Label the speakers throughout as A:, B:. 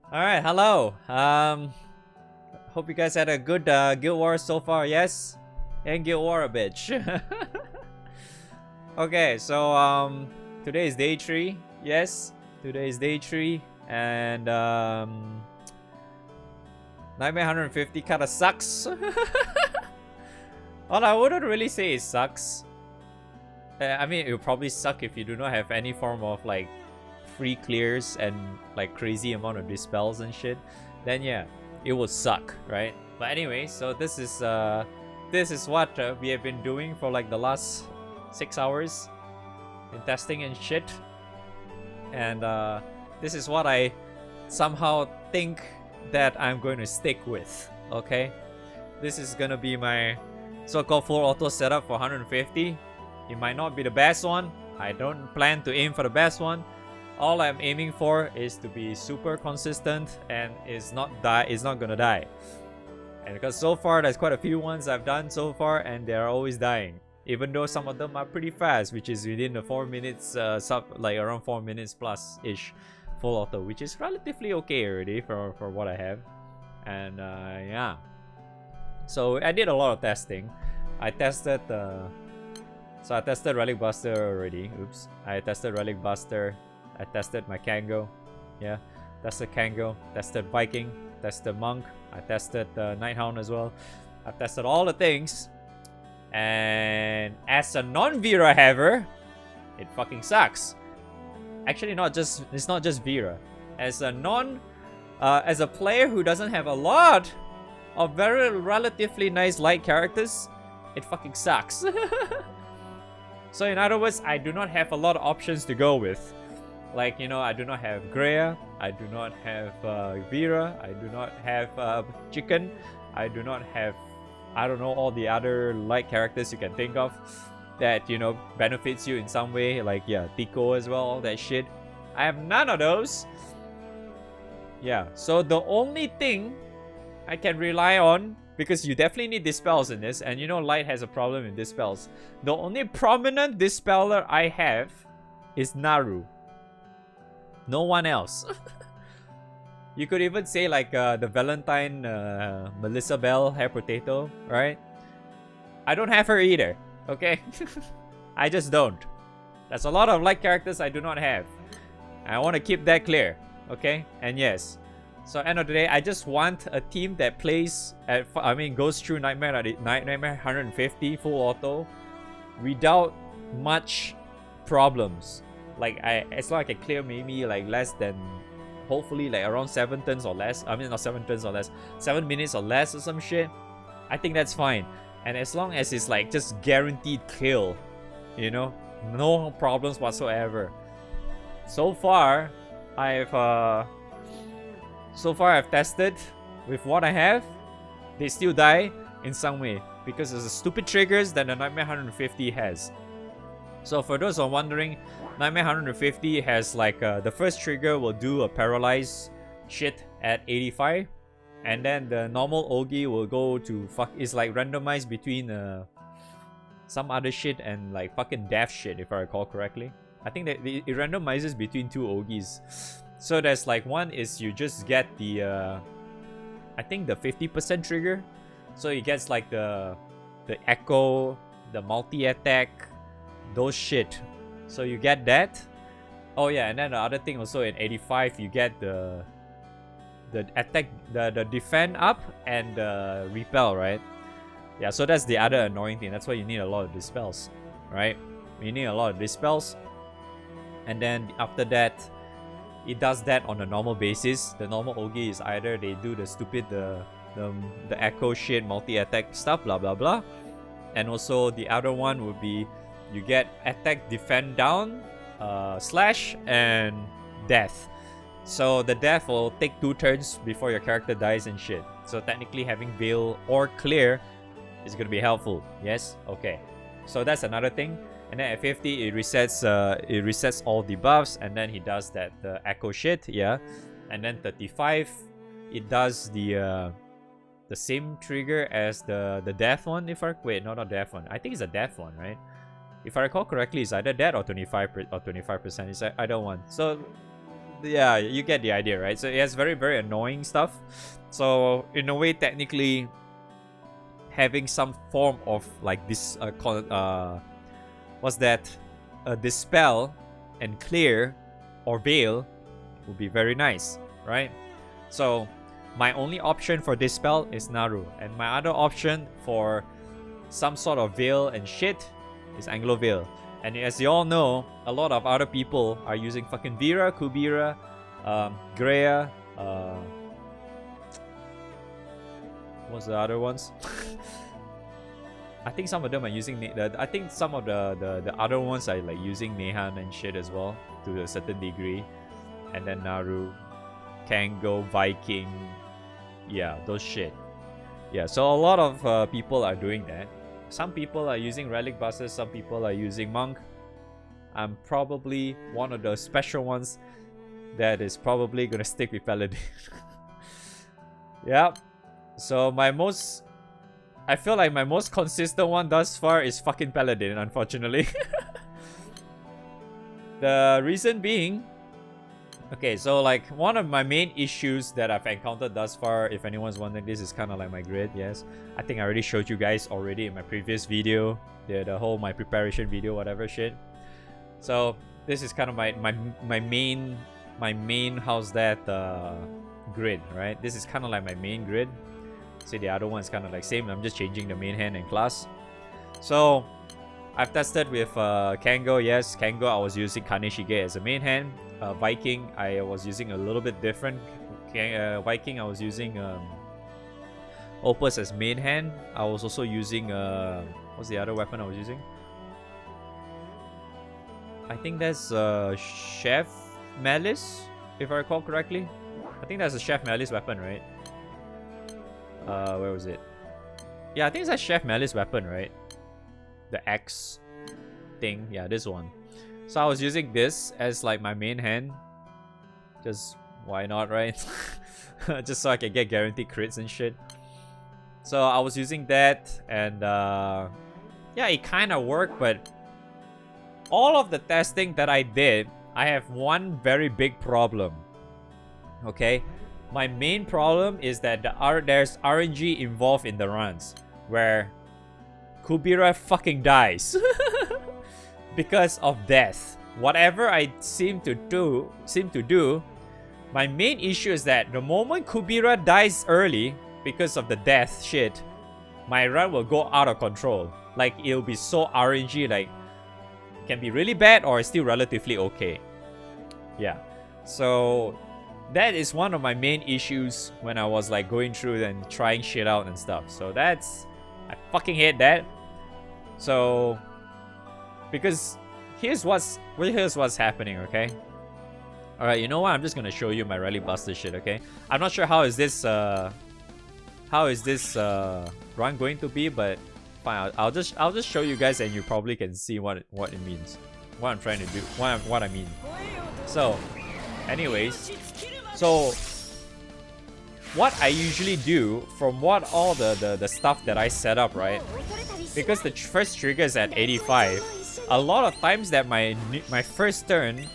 A: Alright, hello. Hope you guys had a good Guild War so far, yes? And Guild War a bitch. Okay, so today is day 3, yes? Today is day 3, and Nightmare 150 kinda sucks. Well, I wouldn't really say it sucks. I mean, it would probably suck if you do not have any form of like free clears and like crazy amount of dispels and shit. Then yeah, it would suck, right? But anyway, so this is what we have been doing for like the last 6 hours in testing and shit. And this is what I somehow think that I'm going to stick with. Okay, this is gonna be my so-called full auto setup for 150. It might not be the best one. I don't plan to aim for the best one. All I'm aiming for is to be super consistent and is not gonna die. And because so far there's quite a few ones I've done so far and they're always dying. Even though some of them are pretty fast, which is within the 4 minutes like around 4 minutes plus ish full auto, which is relatively okay already for what I have. And yeah. So I did a lot of testing. I tested I tested Relic Buster already. Oops. I tested Relic Buster. I tested my Kango. Yeah. Tested Kango. Tested Viking. Tested Monk. I tested Nighthound as well. I've tested all the things. And as a non-Vira haver, it fucking sucks. Actually, it's not just Vira. As a player who doesn't have a lot of very relatively nice light characters, it fucking sucks. So in other words, I do not have a lot of options to go with. Like, you know, I do not have Greya, I do not have Vira, I do not have Chicken, I do not have, I don't know, all the other light characters you can think of that, you know, benefits you in some way. Like, yeah, Tico as well, all that shit. I have none of those. Yeah, so the only thing I can rely on, because you definitely need dispels in this, and you know light has a problem in dispels. The only prominent dispeller I have is Naru. No one else. You could even say like the Valentine Melissa Bell hair potato, right? I don't have her either, okay? I just don't. That's a lot of light characters I do not have. I want to keep that clear, okay? And yes. So end of the day, I just want a team that plays goes through Nightmare 150 full auto without much problems. Like as long as I can clear maybe like less than, hopefully like around 7 turns or less. I mean not 7 turns or less, 7 minutes or less or some shit. I think that's fine. And as long as it's like just guaranteed kill, you know, no problems whatsoever. So far, I've tested with what I have. They still die in some way because of the stupid triggers that the Nightmare 150 has. So for those who are wondering, Nightmare 150 has like the first trigger will do a paralyze shit at 85, and then the normal Ogi will go to is like randomized between some other shit and like fucking death shit, if I recall correctly. I think that it randomizes between 2 Ogis. So there's like one is you just get the I think the 50% trigger. So it gets like the echo, the multi-attack, those shit. So you get that. Oh yeah, and then the other thing also in 85 you get the attack, the defend up and the repel, right? Yeah, so that's the other annoying thing. That's why you need a lot of dispels, right? You need a lot of dispels. And then after that, it does that on a normal basis. The normal Ogi is either they do the stupid the echo shit, multi-attack stuff, blah blah blah. And also the other one would be you get attack, defend down, slash, and death. So the death will take 2 turns before your character dies and shit. So technically having Veil or Clear is gonna be helpful. Yes? Okay. So that's another thing. And then at 50 it resets all debuffs, and then he does that echo shit, yeah. And then 35 it does the same trigger as the death one. If I wait, no, not death one. I think it's a death one, right? If I recall correctly, it's either that or 25%. It's either one. So yeah, you get the idea, right? So it has very, very annoying stuff. So in a way, technically, having some form of like this, what's that? Dispel and clear or veil would be very nice, right? So my only option for dispel is Naru, and my other option for some sort of veil and shit is Anglo Veil. And as you all know, a lot of other people are using fucking Vira, Kubira, Greya, what's the other ones? I think some of them are using I think some of the other ones are like using Nehan and shit as well to a certain degree. And then Naru, Kango, Viking, yeah, those shit. Yeah, so a lot of people are doing that. Some people are using Relic buses, some people are using Monk. I'm probably one of those special ones that is probably gonna stick with Paladin. Yeah. So I feel like my most consistent one thus far is fucking Paladin, unfortunately. The reason being, okay, so like one of my main issues that I've encountered thus far, if anyone's wondering, this is kind of like my grid, yes. I think I already showed you guys already in my previous video, the whole my preparation video, whatever shit. So this is kind of my main how's that grid, right? This is kind of like my main grid. See, the other one's kind of like same. I'm just changing the main hand and class. So I've tested with Kango. Yes, Kango I was using Kaneshige as a main hand. Viking I was using a little bit different. Viking I was using Opus as main hand. I was also using what's the other weapon I was using? I think that's Chef Malice, if I recall correctly. I think that's a Chef Malice weapon, right? Where was it? Yeah, I think it's a Chef Malice weapon, right? The X thing. Yeah, this one. So I was using this as like my main hand. Just why not, right? Just so I can get guaranteed crits and shit. So I was using that, and yeah, it kind of worked, but all of the testing that I did, I have one very big problem. Okay? My main problem is that there's RNG involved in the runs, where Kubira fucking dies because of death. Whatever I seem to do, my main issue is that the moment Kubira dies early because of the death shit, my run will go out of control. Like, it'll be so RNG, like, can be really bad or still relatively okay. Yeah. So that is one of my main issues when I was like going through and trying shit out and stuff. So that's, I fucking hate that. So because here's what's happening, okay? Alright, you know what? I'm just gonna show you my Relic Buster shit, okay? I'm not sure how is this run going to be, but fine, I'll just show you guys and you probably can see what it means. What I'm trying to do, what I mean. So anyways, so what I usually do from what all the stuff that I set up, right? Because the first trigger is at 85, a lot of times that my first turn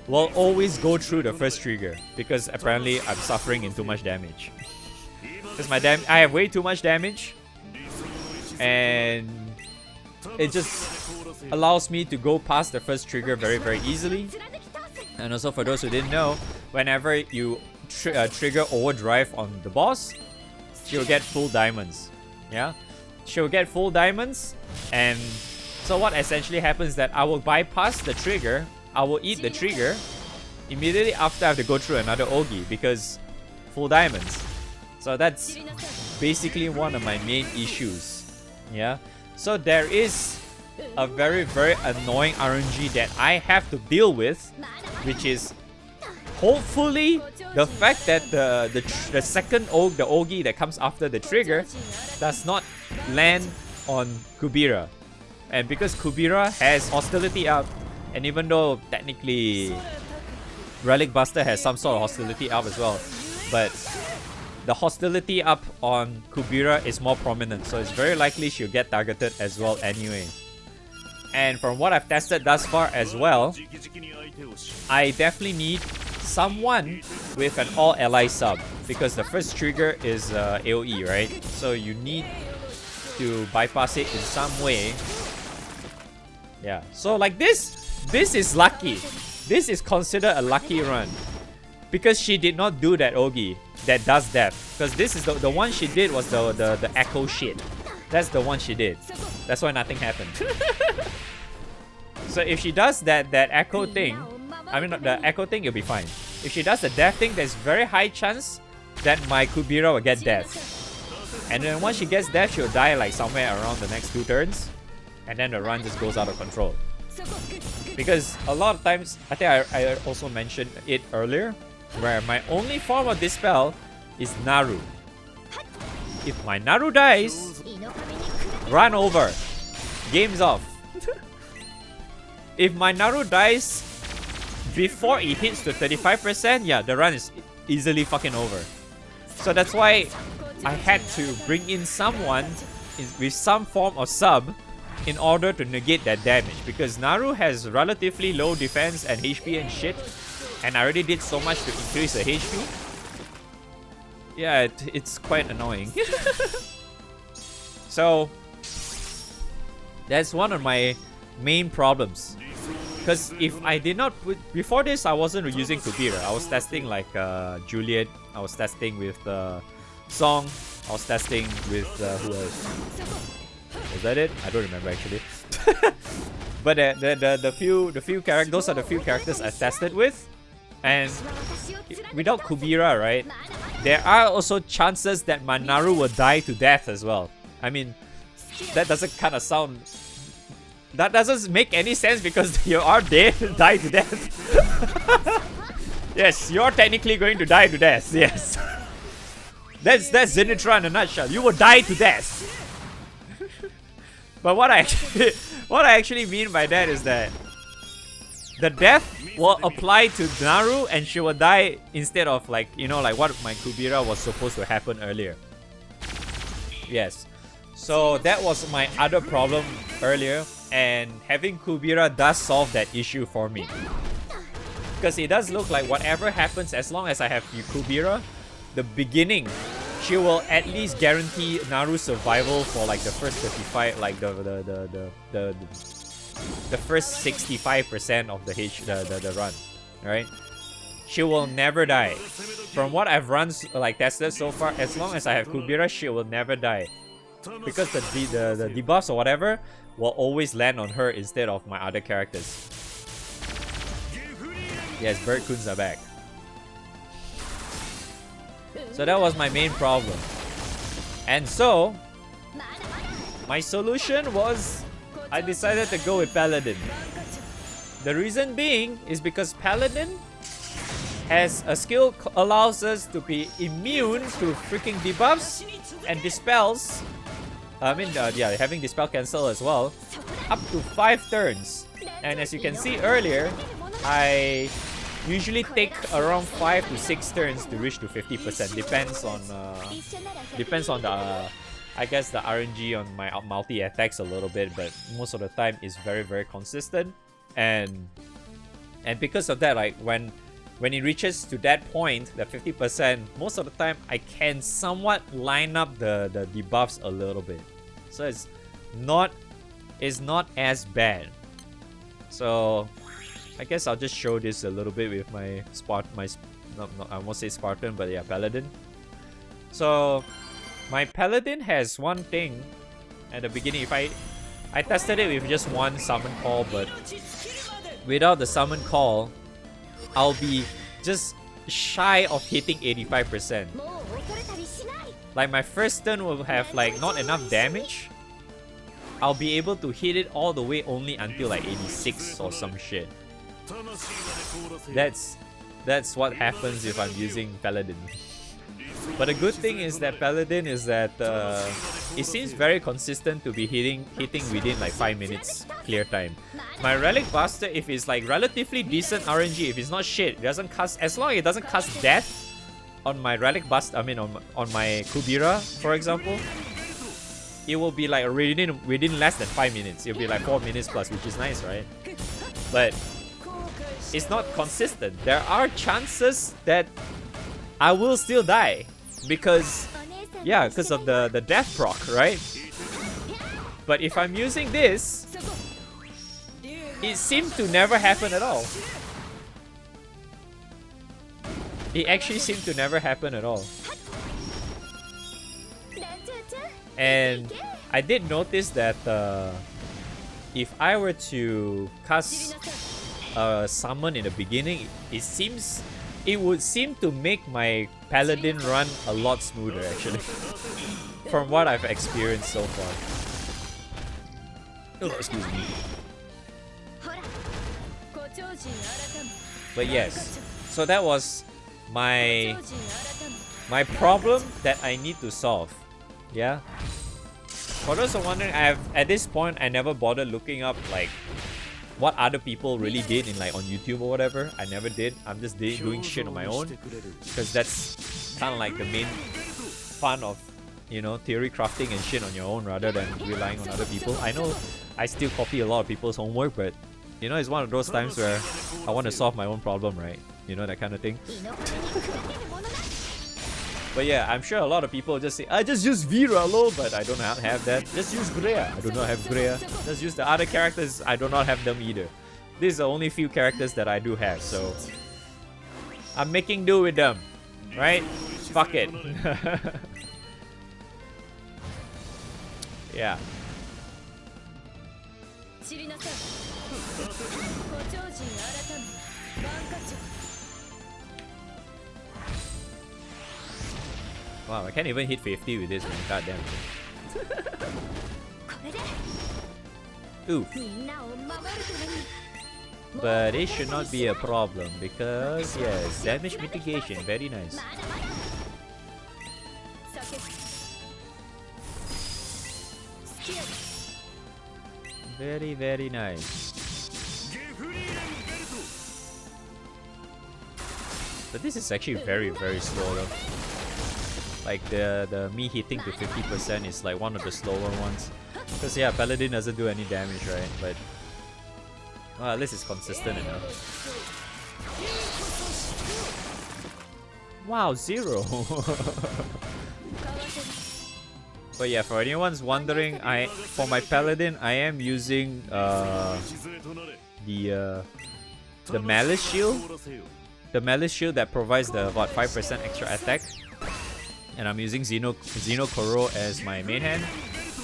A: will always go through the first trigger because apparently I'm suffering in too much damage. Because I have way too much damage, and it just allows me to go past the first trigger very, very easily. And also, for those who didn't know, whenever you trigger overdrive on the boss, she'll get full diamonds. Yeah, she'll get full diamonds, and so what essentially happens is that I will bypass the trigger. I will eat the trigger immediately after I have to go through another Ogi because full diamonds. So that's basically one of my main issues. Yeah, so there is a very, very annoying RNG that I have to deal with, which is hopefully the fact that the second Ogi that comes after the trigger does not land on Kubira. And because Kubira has hostility up, and even though technically Relic Buster has some sort of hostility up as well, but the hostility up on Kubira is more prominent, so it's very likely she'll get targeted as well anyway. And from what I've tested thus far as well, I definitely need someone with an all ally sub, because the first trigger is AoE, right? So you need to bypass it in some way. Yeah, so like this is lucky. This is considered a lucky run, because she did not do that Ogi that does death. Because this is the one she did was the echo shit. That's the one she did. That's why nothing happened. So if she does that echo thing, I mean the echo thing, you'll be fine. If she does the death thing, there's very high chance that my Kubira will get death. And then once she gets death, she'll die like somewhere around the next 2 turns. And then the run just goes out of control. Because a lot of times, I think I also mentioned it earlier, where my only form of Dispel is Naru. If my Naru dies, run over. Game's off. If my Naru dies before it hits to 35%, yeah, the run is easily fucking over. So that's why I had to bring in someone with some form of sub in order to negate that damage, because Naru has relatively low defense and HP and shit, and I already did so much to increase the HP. Yeah, it's quite annoying. So that's one of my main problems, because if I did not put, before this I wasn't using Kubira. I was testing like Juliet, I was testing with Song, I was testing with who else? Was that it? I don't remember actually. But the few characters, those are the few characters I tested with, and without Kubira, right, there are also chances that my Naru will die to death as well. I mean, that doesn't kind of sound, that doesn't make any sense, because you are dead, die to death. Yes, you're technically going to die to death. Yes. That's Zenithra in a nutshell. You will die to death. But what I actually mean by that is that the death will apply to Naru, and she will die instead of, like, you know, like what my Kubira was supposed to happen earlier. Yes. So that was my other problem earlier, and having Kubira does solve that issue for me. Because it does look like whatever happens, as long as I have Kubira, the beginning, she will at least guarantee Naru's survival for like the first 35, like the first 65% of the run, right? She will never die. From what I've run, like tested so far, as long as I have Kubira, she will never die, because the debuffs or whatever will always land on her instead of my other characters. Yes, Bird Coons are back. So that was my main problem. And so, my solution was, I decided to go with Paladin. The reason being is because Paladin has a skill allows us to be immune to freaking debuffs and dispels. I mean, yeah, having dispel cancel as well, up to 5 turns. And as you can see earlier, I usually take around 5 to 6 turns to reach to 50%. Depends on the I guess the RNG on my multi attacks a little bit, but most of the time is very, very consistent. And because of that, like when it reaches to that point, the 50%, most of the time I can somewhat line up the debuffs a little bit. So it's not as bad. So I guess I'll just show this a little bit with my I won't say Spartan, but yeah, Paladin. So my Paladin has one thing at the beginning. If I tested it with just one summon call, but without the summon call, I'll be just shy of hitting 85%. Like my first turn will have like not enough damage. I'll be able to hit it all the way only until like 86 or some shit. That's what happens if I'm using Paladin. But the good thing is that Paladin is that it seems very consistent to be hitting within like 5 minutes clear time. My Relic Buster, if it's like relatively decent RNG, if it's not shit, it doesn't cast, as long as it doesn't cast death on my Relic Buster, I mean on my Kubira, for example, it will be like within less than 5 minutes. It'll be like 4 minutes plus, which is nice, right? But it's not consistent. There are chances that I will still die because of the death proc, right? But if I'm using this, it seemed to never happen at all. It actually seemed to never happen at all. And I did notice that if I were to cast a summon in the beginning, it would seem to make my Paladin run a lot smoother actually. From what I've experienced so far. Oh, excuse me. But yes, so that was my problem that I need to solve. Yeah. For those who are wondering, at this point I never bothered looking up like what other people really did in like on YouTube or whatever. I never did. I'm just doing shit on my own because that's kind of like the main fun of, you know, theory crafting and shit on your own rather than relying on other people. I know I still copy a lot of people's homework, but you know, it's one of those times where I want to solve my own problem, right? You know, that kind of thing. But yeah, I'm sure a lot of people just say, I just use Vira alone, but I don't have that. Just use Greya. I do not have Greya. Just use the other characters. I do not have them either. These are the only few characters that I do have, so I'm making do with them, right? Fuck it. Yeah. Wow, I can't even hit 50 with this one. Goddamn. Oof. But it should not be a problem because, yes, damage mitigation. Very nice. Very, very nice. But this is actually very, very slow though. Like the me hitting to 50% is like one of the slower ones. Because yeah, Paladin doesn't do any damage, right? But well, at least it's consistent enough. Wow, 0. But yeah, for anyone's wondering, for my Paladin, I am using the Malice Shield. The Malice Shield that provides the what 5% extra attack. And I'm using Xeno Koro as my main hand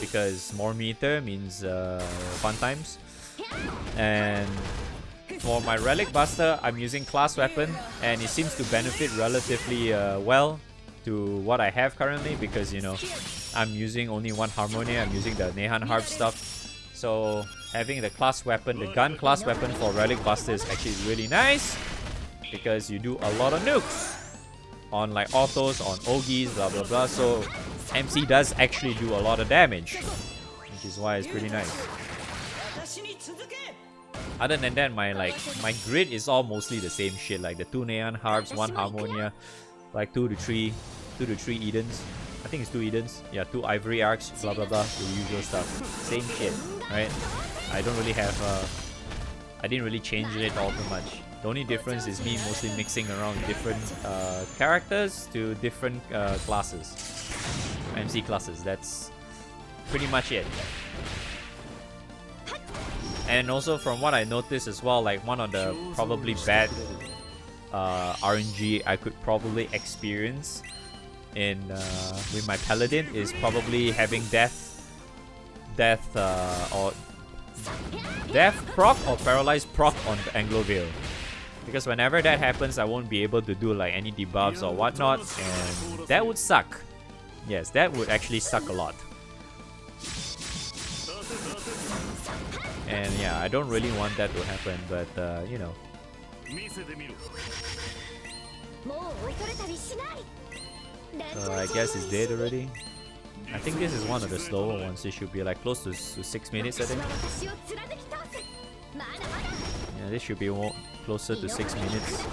A: because more meter means fun times. And for my Relic Buster, I'm using class weapon, and it seems to benefit relatively well to what I have currently because, you know, I'm using only one Harmonia. I'm using the Nehan Harp stuff. So having the class weapon, the gun class weapon for Relic Buster is actually really nice because you do a lot of nukes on like autos, on Ogis, blah blah blah. So MC does actually do a lot of damage, which is why it's pretty nice. Other than that, my grid is all mostly the same shit, like the 2 Neon Harps, 1 Harmonia, like 2 to 3 Edens. I think it's 2 Edens. Yeah, 2 Ivory Arcs, blah blah blah, the usual stuff. Same shit, right? I don't really have I didn't really change it all too much. The only difference is me mostly mixing around different characters to different classes, MC classes. That's pretty much it. And also from what I noticed as well, like one of the probably bad RNG I could probably experience in with my Paladin is probably having death proc or paralyzed proc on the Anglo Veil. Because whenever that happens, I won't be able to do like any debuffs or whatnot, and that would suck. Yes, that would actually suck a lot. And yeah, I don't really want that to happen, but you know. So I guess it's dead already. I think this is one of the slower ones. It should be like close to 6 minutes, I think. Yeah, this should be closer to 6 minutes.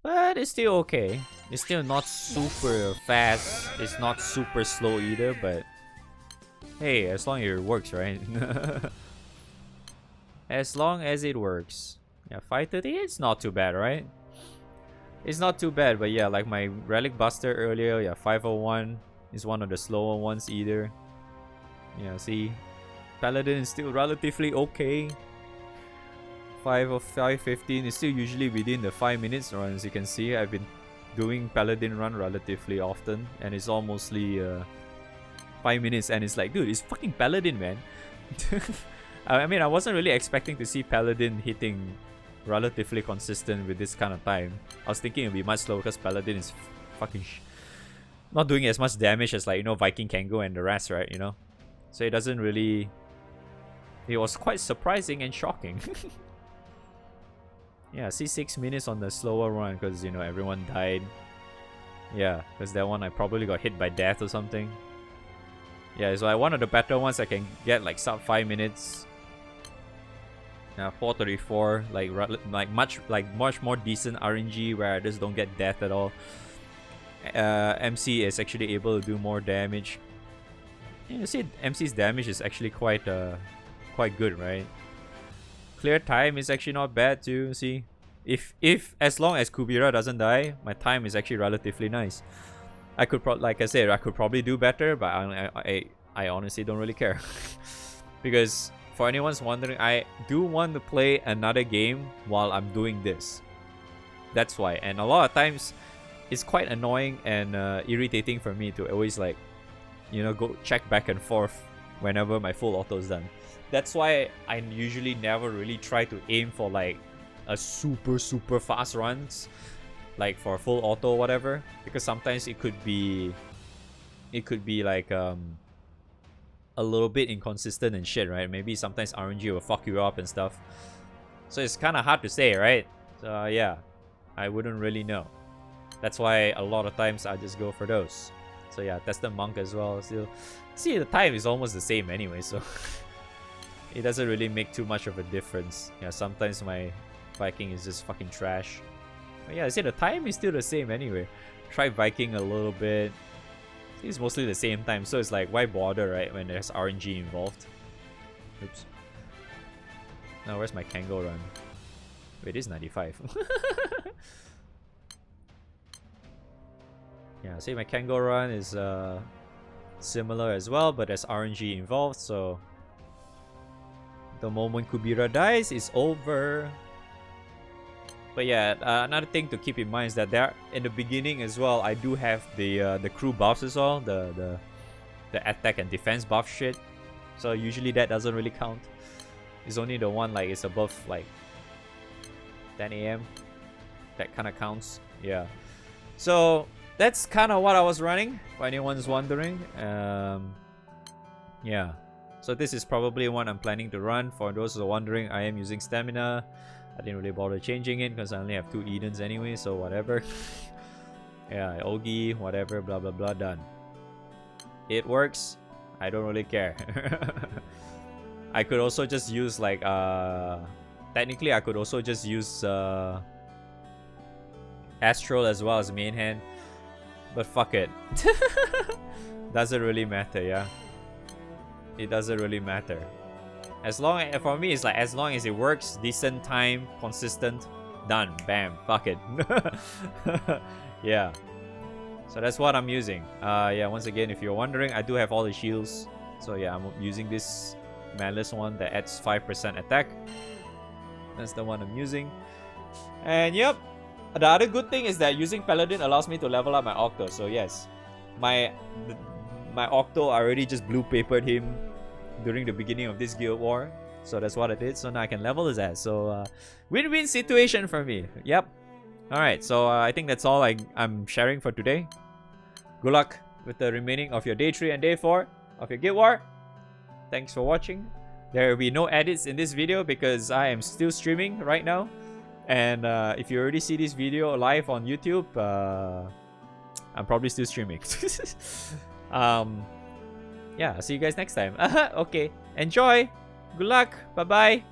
A: But it's still okay. It's still not super fast. It's not super slow either, but hey, as long as it works, right? As long as it works. Yeah, 530, it's not too bad, right? It's not too bad, but yeah, like my Relic Buster earlier, yeah, 501 is one of the slower ones either. Yeah, see, Paladin is still relatively okay. 5 of 515 is still usually within the 5 minutes run. As you can see, I've been doing Paladin run relatively often, and it's all mostly 5 minutes, and it's like, dude, it's fucking Paladin, man. I mean, I wasn't really expecting to see Paladin hitting relatively consistent with this kind of time. I was thinking it'd be much slower because Paladin is fucking not doing as much damage as, like, you know, Viking Kango and the rest, right? You know, so it doesn't really. It was quite surprising and shocking. Yeah, see 6 minutes on the slower run because, you know, everyone died. Yeah, because that one I probably got hit by death or something. Yeah, it's like one of the better ones I can get like sub 5 minutes. Now 434, like much more decent RNG where I just don't get death at all. MC is actually able to do more damage. Yeah, you see, MC's damage is actually quite good, right? Clear time is actually not bad too. See, if as long as Kubira doesn't die, my time is actually relatively nice. I could like I said, I could probably do better, but I honestly don't really care. Because for anyone's wondering, I do want to play another game while I'm doing this. That's why. And a lot of times it's quite annoying and irritating for me to always, like, you know, go check back and forth whenever my full auto is done. That's why I usually never really try to aim for like a super fast runs, like for full auto or whatever, because sometimes it could be like a little bit inconsistent and shit, right? Maybe sometimes RNG will fuck you up and stuff. So it's kind of hard to say, right? So yeah, I wouldn't really know. That's why a lot of times I just go for those. So yeah, tested Monk as well. Still, see, the time is almost the same anyway, so it doesn't really make too much of a difference. Yeah, sometimes my Viking is just fucking trash. But yeah, I see the time is still the same anyway. Try Viking a little bit. It's mostly the same time, so it's like, why bother, right, when there's RNG involved? Oops. Now where's my Kango run? Wait, it is 95. Yeah, see, my Kango run is similar as well, but there's RNG involved, so the moment Kubira dies, it's over. But yeah, another thing to keep in mind is that there, in the beginning as well, I do have the crew buffs as well, the attack and defense buff shit. So usually that doesn't really count. It's only the one like it's above like 10 AM that kind of counts. Yeah. So that's kind of what I was running, if anyone's wondering. Yeah. So this is probably one I'm planning to run. For those who are wondering, I am using stamina. I didn't really bother changing it because I only have 2 Edens anyway, so whatever. Yeah, Ogi, whatever, blah blah blah, done. It works. I don't really care. I could also just use like technically I could also just use Astral as well as main hand. But fuck it. Doesn't really matter, yeah. It doesn't really matter. As long as, for me, it's like as long as it works, decent time, consistent, done, bam, fuck it. Yeah. So that's what I'm using. Yeah, once again, if you're wondering, I do have all the shields. So yeah, I'm using this Malice one that adds 5% attack. That's the one I'm using. And yep, the other good thing is that using Paladin allows me to level up my Octo. So yes, my Octo, I already just blue papered him during the beginning of this guild war, so that's what I did. So now I can level his ass. So win-win situation for me. Yep. All right, so I think that's all I'm sharing for today. Good luck with the remaining of your day 3 and day 4 of your guild war. Thanks for watching. There will be no edits in this video because I am still streaming right now. And if you already see this video live on YouTube, I'm probably still streaming. Yeah, I'll see you guys next time. Okay, enjoy. Good luck. Bye-bye.